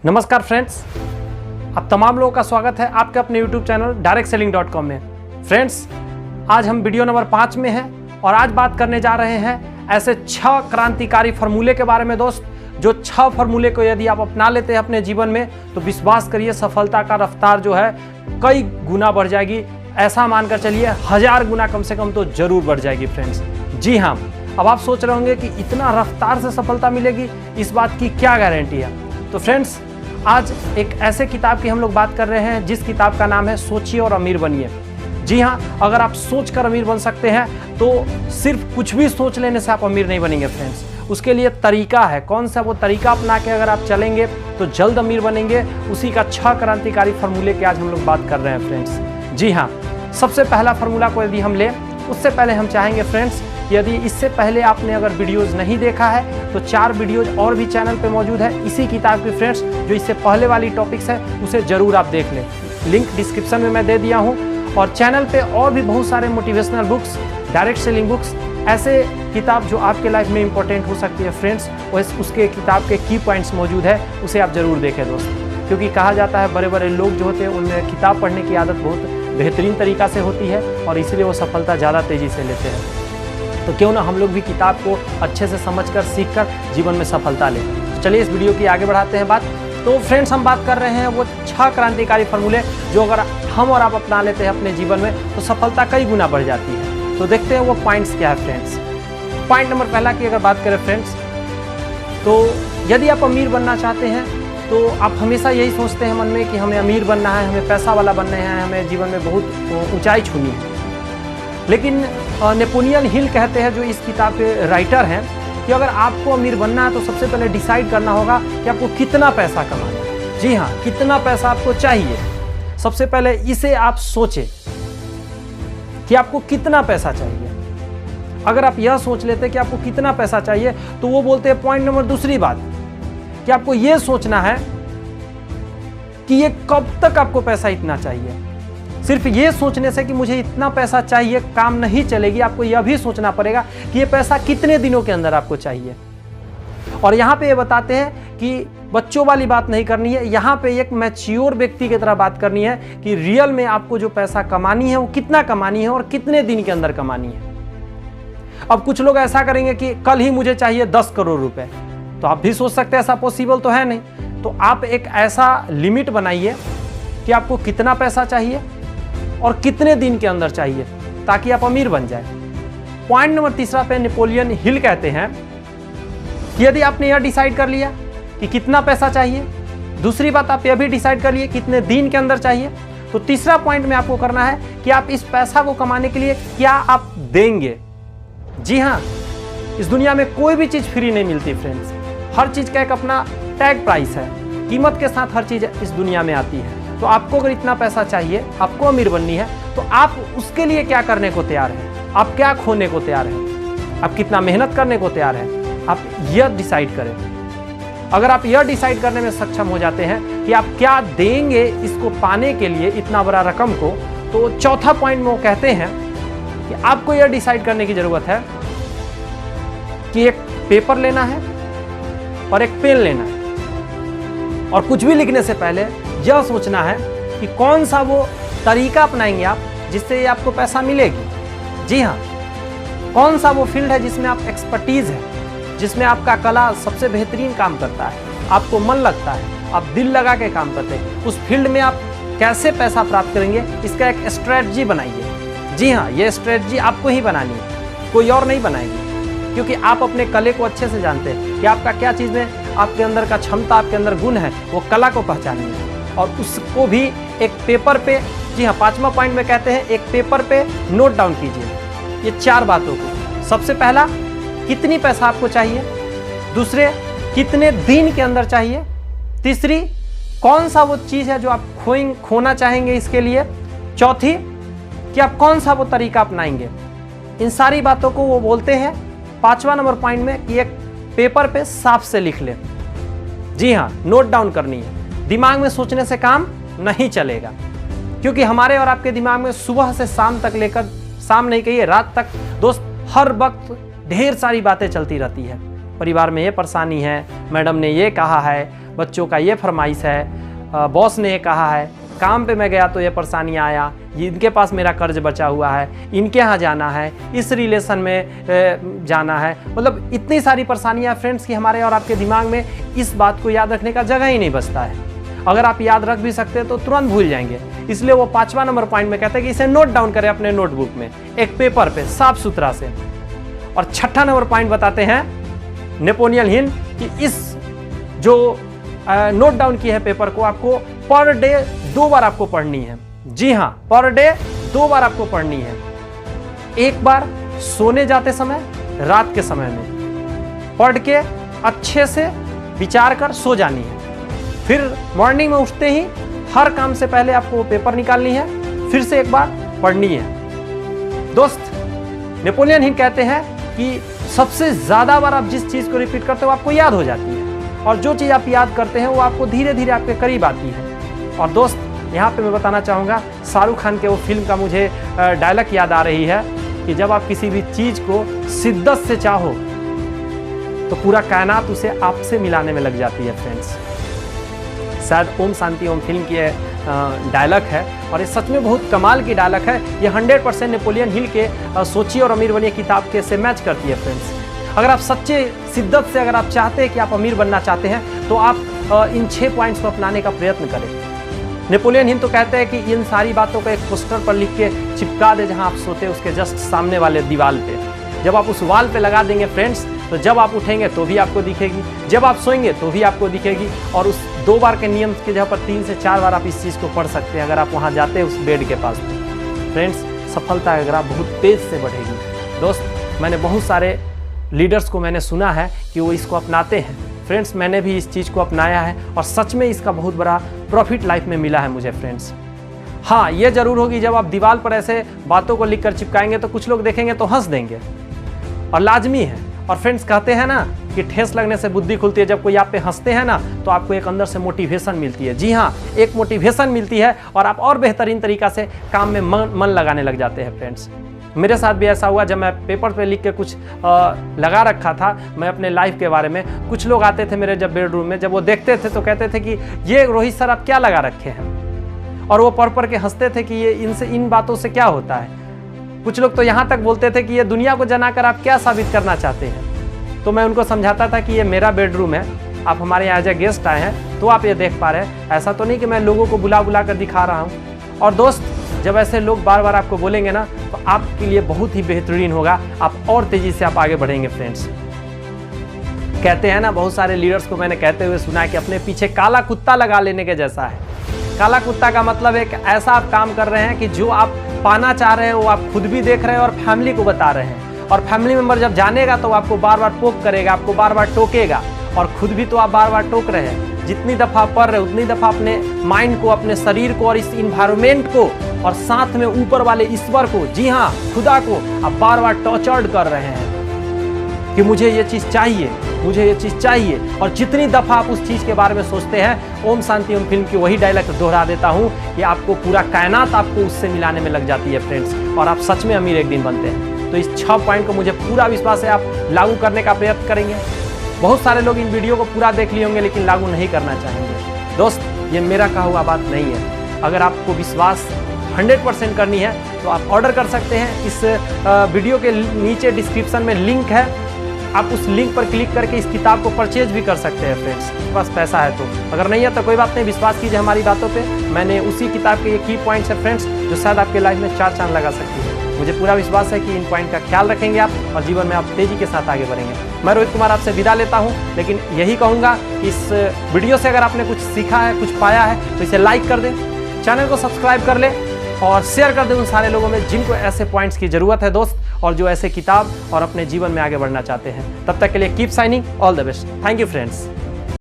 नमस्कार फ्रेंड्स, आप तमाम लोगों का स्वागत है आपके अपने YouTube चैनल directselling.com में। फ्रेंड्स, आज हम वीडियो नंबर 5 में हैं और आज बात करने जा रहे हैं ऐसे 6 क्रांतिकारी फार्मूले के बारे में दोस्त, जो 6 फार्मूले को यदि आप अपना लेते हैं अपने जीवन में तो विश्वास करिए सफलता का रफ्तार जो है कई गुना बढ़ जाएगी। ऐसा मानकर चलिए 1000 गुना कम से कम तो जरूर बढ़ जाएगी फ्रेंड्स। जी हाँ, अब आप सोच रहे होंगे कि इतना रफ्तार से सफलता मिलेगी, इस बात की क्या गारंटी है। तो फ्रेंड्स, आज एक ऐसे किताब की हम लोग बात कर रहे हैं जिस किताब का नाम है सोचिए और अमीर बनिए। जी हाँ, अगर आप सोचकर अमीर बन सकते हैं तो सिर्फ कुछ भी सोच लेने से आप अमीर नहीं बनेंगे फ्रेंड्स। उसके लिए तरीका है, कौन सा वो तरीका अपना के अगर आप चलेंगे तो जल्द अमीर बनेंगे। उसी का 6 क्रांतिकारी फार्मूले की आज हम लोग बात कर रहे हैं फ्रेंड्स। जी हाँ, सबसे पहला फार्मूला को यदि हम लें उससे पहले हम चाहेंगे फ्रेंड्स, यदि इससे पहले आपने अगर वीडियोस नहीं देखा है तो 4 वीडियोज और भी चैनल पे मौजूद है इसी किताब की फ्रेंड्स। जो इससे पहले वाली टॉपिक्स है उसे ज़रूर आप देख लें, लिंक डिस्क्रिप्शन में मैं दे दिया हूँ। और चैनल पे और भी बहुत सारे motivational books, direct selling books, ऐसे किताब जो आपके लाइफ में इंपॉर्टेंट हो सकती है फ्रेंड्स, उसके किताब के की पॉइंट्स मौजूद है, उसे आप ज़रूर देखें दोस्त। क्योंकि कहा जाता है बड़े बड़े लोग जो होते हैं उनमें किताब पढ़ने की आदत बहुत बेहतरीन तरीक़ा से होती है और इसलिए वो सफलता ज़्यादा तेज़ी से लेते हैं। तो क्यों ना हम लोग भी किताब को अच्छे से समझकर सीखकर जीवन में सफलता लें। तो चलिए इस वीडियो की आगे बढ़ाते हैं बात। तो फ्रेंड्स, हम बात कर रहे हैं वो 6 क्रांतिकारी फार्मूले जो अगर हम और आप अपना लेते हैं अपने जीवन में तो सफलता कई गुना बढ़ जाती है। तो देखते हैं वो पॉइंट्स क्या है फ्रेंड्स। पॉइंट नंबर पहला की अगर बात करें फ्रेंड्स, तो यदि आप अमीर बनना चाहते हैं तो आप हमेशा यही सोचते हैं मन में कि हमें अमीर बनना है, हमें पैसा वाला बनना है, हमें जीवन में बहुत ऊंचाई छूनी है। लेकिन नेपोलियन हिल कहते हैं, जो इस किताब के राइटर हैं, कि अगर आपको अमीर बनना है तो सबसे पहले डिसाइड करना होगा कि आपको कितना पैसा कमाना है। जी हाँ, कितना पैसा आपको चाहिए। सबसे पहले इसे आप सोचें कि आपको कितना पैसा चाहिए। अगर आप यह सोच लेते कि आपको कितना पैसा चाहिए तो वो बोलते हैं पॉइंट नंबर दूसरी बात कि आपको यह सोचना है कि ये कब तक आपको पैसा इतना चाहिए। सिर्फ ये सोचने से कि मुझे इतना पैसा चाहिए काम नहीं चलेगी, आपको यह भी सोचना पड़ेगा कि ये पैसा कितने दिनों के अंदर आपको चाहिए। और यहाँ पे ये बताते हैं कि बच्चों वाली बात नहीं करनी है, यहाँ पे एक मैच्योर व्यक्ति की तरह बात करनी है कि रियल में आपको जो पैसा कमानी है वो कितना कमानी है और कितने दिन के अंदर कमानी है। अब कुछ लोग ऐसा करेंगे कि कल ही मुझे चाहिए 10 करोड़ रुपए, तो आप भी सोच सकते हैं ऐसा पॉसिबल तो है नहीं। तो आप एक ऐसा लिमिट बनाइए कि आपको कितना पैसा चाहिए और कितने दिन के अंदर चाहिए ताकि आप अमीर बन जाए। पॉइंट नंबर तीसरा पे नेपोलियन हिल कहते हैं कि यदि आपने यह डिसाइड कर लिया कि कितना पैसा चाहिए, दूसरी बात आप यह भी डिसाइड कर लिए कितने दिन के अंदर चाहिए, तो तीसरा पॉइंट में आपको करना है कि आप इस पैसा को कमाने के लिए क्या आप देंगे। जी हाँ, इस दुनिया में कोई भी चीज़ फ्री नहीं मिलती फ्रेंड्स। हर चीज़ का एक अपना टैग प्राइस है, कीमत के साथ हर चीज़ इस दुनिया में आती है। तो आपको अगर इतना पैसा चाहिए, आपको अमीर बननी है, तो आप उसके लिए क्या करने को तैयार हैं, आप क्या खोने को तैयार हैं, आप कितना मेहनत करने को तैयार हैं, आप यह डिसाइड करें। अगर आप यह डिसाइड करने में सक्षम हो जाते हैं कि आप क्या देंगे इसको पाने के लिए, इतना बड़ा रकम को, तो चौथा पॉइंट में वो कहते हैं कि आपको यह डिसाइड करने की जरूरत है कि एक पेपर लेना है और एक पेन लेना है, और कुछ भी लिखने से पहले यह सोचना है कि कौन सा वो तरीका अपनाएंगे आप जिससे ये आपको पैसा मिलेगी। जी हाँ, कौन सा वो फील्ड है जिसमें आप एक्सपर्टीज है, जिसमें आपका कला सबसे बेहतरीन काम करता है, आपको मन लगता है, आप दिल लगा के काम करते हैं, उस फील्ड में आप कैसे पैसा प्राप्त करेंगे, इसका एक स्ट्रेटजी बनाइए। जी हाँ, ये स्ट्रेटजी आपको ही बनानी है, कोई और नहीं बनाएगी, क्योंकि आप अपने कले को अच्छे से जानते हैं कि आपका क्या चीज़ में आपके अंदर का क्षमता, आपके अंदर गुण है, वो कला को पहचानिए और उसको भी एक पेपर पे, जी हाँ, 5वां पॉइंट में कहते हैं एक पेपर पे नोट डाउन कीजिए ये 4 बातों को। सबसे पहला, कितनी पैसा आपको चाहिए, दूसरे, कितने दिन के अंदर चाहिए, तीसरी, कौन सा वो चीज़ है जो आप खोना चाहेंगे इसके लिए, चौथी, कि आप कौन सा वो तरीका अपनाएंगे। इन सारी बातों को वो बोलते हैं 5वां नंबर पॉइंट में कि एक पेपर पे साफ से लिख लें। जी हाँ, नोट डाउन करनी है। दिमाग में सोचने से काम नहीं चलेगा, क्योंकि हमारे और आपके दिमाग में सुबह से शाम तक लेकर, शाम नहीं कहिए रात तक दोस्त, हर वक्त ढेर सारी बातें चलती रहती है। परिवार में ये परेशानी है, मैडम ने ये कहा है, बच्चों का ये फरमाइश है, बॉस ने ये कहा है, काम पे मैं गया तो ये परेशानी आया, इनके पास मेरा कर्ज बचा हुआ है, इनके यहाँ जाना है, इस रिलेशन में जाना है। मतलब इतनी सारी परेशानियाँ फ्रेंड्स कि हमारे और आपके दिमाग में इस बात को याद रखने का जगह ही नहीं बचता है। अगर आप याद रख भी सकते हैं तो तुरंत भूल जाएंगे। इसलिए वो 5वां नंबर पॉइंट में कहते हैं कि इसे नोट डाउन करें अपने नोटबुक में, एक पेपर पे साफ सुथरा से। और 6ठा नंबर पॉइंट बताते हैं नेपोलियन हिल कि इस जो नोट डाउन की है पेपर को आपको पर डे 2 बार आपको पढ़नी है। जी हाँ, पर डे 2 बार आपको पढ़नी है। एक बार सोने जाते समय, रात के समय में पढ़ के अच्छे से विचार कर सो जानी है। फिर मॉर्निंग में उठते ही हर काम से पहले आपको पेपर निकालनी है, फिर से एक बार पढ़नी है। दोस्त, नेपोलियन हिल कहते हैं कि सबसे ज्यादा बार आप जिस चीज को रिपीट करते हो आपको याद हो जाती है, और जो चीज आप याद करते हैं वो आपको धीरे धीरे आपके करीब आती है। और दोस्त, यहाँ पे मैं बताना चाहूँगा, शाहरुख खान के वो फिल्म का मुझे डायलॉग याद आ रही है कि जब आप किसी भी चीज को शिद्दत से चाहो तो पूरा कायनात उसे आपसे मिलाने में लग जाती है फ्रेंड्स। शायद ओम शांति ओम फिल्म की डायलॉग है, और ये सच में बहुत कमाल की डायलॉग है। ये 100% नेपोलियन हिल के सोचिए और अमीर बनिए किताब के से मैच करती है फ्रेंड्स। अगर आप सच्चे शिद्दत से अगर आप चाहते हैं कि आप अमीर बनना चाहते हैं तो आप इन 6 पॉइंट्स को अपनाने का प्रयत्न करें। नेपोलियन हिल तो कहते हैं कि इन सारी बातों को एक पोस्टर पर लिख के चिपका दे जहां आप सोते उसके जस्ट सामने वाले दीवार पे। जब आप उस वाल पे लगा देंगे फ्रेंड्स, तो जब आप उठेंगे तो भी आपको दिखेगी, जब आप सोएंगे तो भी आपको दिखेगी। और उस 2 बार के नियम की जगह पर 3 से 4 बार आप इस चीज़ को पढ़ सकते हैं अगर आप वहाँ जाते हैं उस बेड के पास। फ्रेंड्स, सफलता अगर आप बहुत तेज़ से बढ़ेगी। दोस्त, मैंने बहुत सारे लीडर्स को मैंने सुना है कि वो इसको अपनाते हैं। फ्रेंड्स, मैंने भी इस चीज़ को अपनाया है और सच में इसका बहुत बड़ा प्रॉफिट लाइफ में मिला है मुझे फ्रेंड्स। हाँ, ये जरूर होगी जब आप दीवार पर ऐसे बातों को लिखकर चिपकाएंगे तो कुछ लोग देखेंगे तो हंस देंगे, और लाजमी है। और फ्रेंड्स, कहते हैं ना कि ठेस लगने से बुद्धि खुलती है। जब कोई आप पे हंसते हैं ना तो आपको एक अंदर से मोटिवेशन मिलती है। जी हाँ, एक मोटिवेशन मिलती है और आप और बेहतरीन तरीका से काम में मन लगाने लग जाते हैं फ्रेंड्स। मेरे साथ भी ऐसा हुआ, जब मैं पेपर पे लिख के कुछ लगा रखा था मैं अपने लाइफ के बारे में। कुछ लोग आते थे मेरे जब बेडरूम में, जब वो देखते थे तो कहते थे कि ये रोहित सर आप क्या लगा रखे हैं, और वो पढ़ के हंसते थे कि ये इन बातों से क्या होता है। कुछ लोग तो यहाँ तक बोलते थे कि ये दुनिया को जनाकर आप क्या साबित करना चाहते हैं। तो मैं उनको समझाता था कि ये मेरा बेडरूम है, आप हमारे यहाँ एज ए गेस्ट आए हैं तो आप ये देख पा रहे हैं, ऐसा तो नहीं कि मैं लोगों को बुला कर दिखा रहा हूँ। और दोस्त, जब ऐसे लोग बार बार आपको बोलेंगे ना तो आपके लिए बहुत ही बेहतरीन होगा, आप और तेज़ी से आप आगे बढ़ेंगे फ्रेंड्स। कहते हैं ना, बहुत सारे लीडर्स को मैंने कहते हुए सुना है कि अपने पीछे काला कुत्ता लगा लेने के जैसा है। काला कुत्ता का मतलब एक ऐसा आप काम कर रहे हैं कि जो आप पाना चाह रहे हैं वो आप खुद भी देख रहे हैं और फैमिली को बता रहे हैं। और फैमिली मेंबर जब जानेगा तो आपको बार बार पोक करेगा, आपको बार बार टोकेगा, और खुद भी तो आप बार बार टोक रहे हैं। जितनी दफ़ा आप पढ़ रहे हैं उतनी दफ़ा अपने माइंड को, अपने शरीर को और इस इन्वायरमेंट को और साथ में ऊपर वाले ईश्वर को, जी हाँ खुदा को, आप बार बार टॉर्चर्ड कर रहे हैं कि मुझे ये चीज़ चाहिए, मुझे ये चीज़ चाहिए। और जितनी दफ़ा आप उस चीज़ के बारे में सोचते हैं, ओम शांति ओम फिल्म की वही डायलॉग दोहरा देता हूँ कि आपको पूरा कायनात आपको उससे मिलाने में लग जाती है फ्रेंड्स, और आप सच में अमीर एक दिन बनते हैं। तो इस 6 पॉइंट को मुझे पूरा विश्वास है आप लागू करने का प्रयत्न करेंगे। बहुत सारे लोग इन वीडियो को पूरा देख लिए होंगे लेकिन लागू नहीं करना चाहेंगे। दोस्त, ये मेरा कहा हुआ बात नहीं है। अगर आपको विश्वास 100% करनी है तो आप ऑर्डर कर सकते हैं। इस वीडियो के नीचे डिस्क्रिप्शन में लिंक है, आप उस लिंक पर क्लिक करके इस किताब को परचेज भी कर सकते हैं फ्रेंड्स, आपके पास पैसा है तो। अगर नहीं है तो कोई बात नहीं, विश्वास कीजिए हमारी बातों पे। मैंने उसी किताब के ये की पॉइंट्स है फ्रेंड्स जो शायद आपके लाइफ में 4 चांद लगा सकती है। मुझे पूरा विश्वास है कि इन पॉइंट का ख्याल रखेंगे आप और जीवन में आप तेज़ी के साथ आगे बढ़ेंगे। मैं रोहित कुमार आपसे विदा लेता हूँ, लेकिन यही कहूँगा कि इस वीडियो से अगर आपने कुछ सीखा है, कुछ पाया है तो इसे लाइक कर दें, चैनल को सब्सक्राइब कर लें और शेयर कर दें उन सारे लोगों में जिनको ऐसे पॉइंट्स की ज़रूरत है दोस्त, और जो ऐसे किताब और अपने जीवन में आगे बढ़ना चाहते हैं। तब तक के लिए keep signing, all the best. Thank you friends.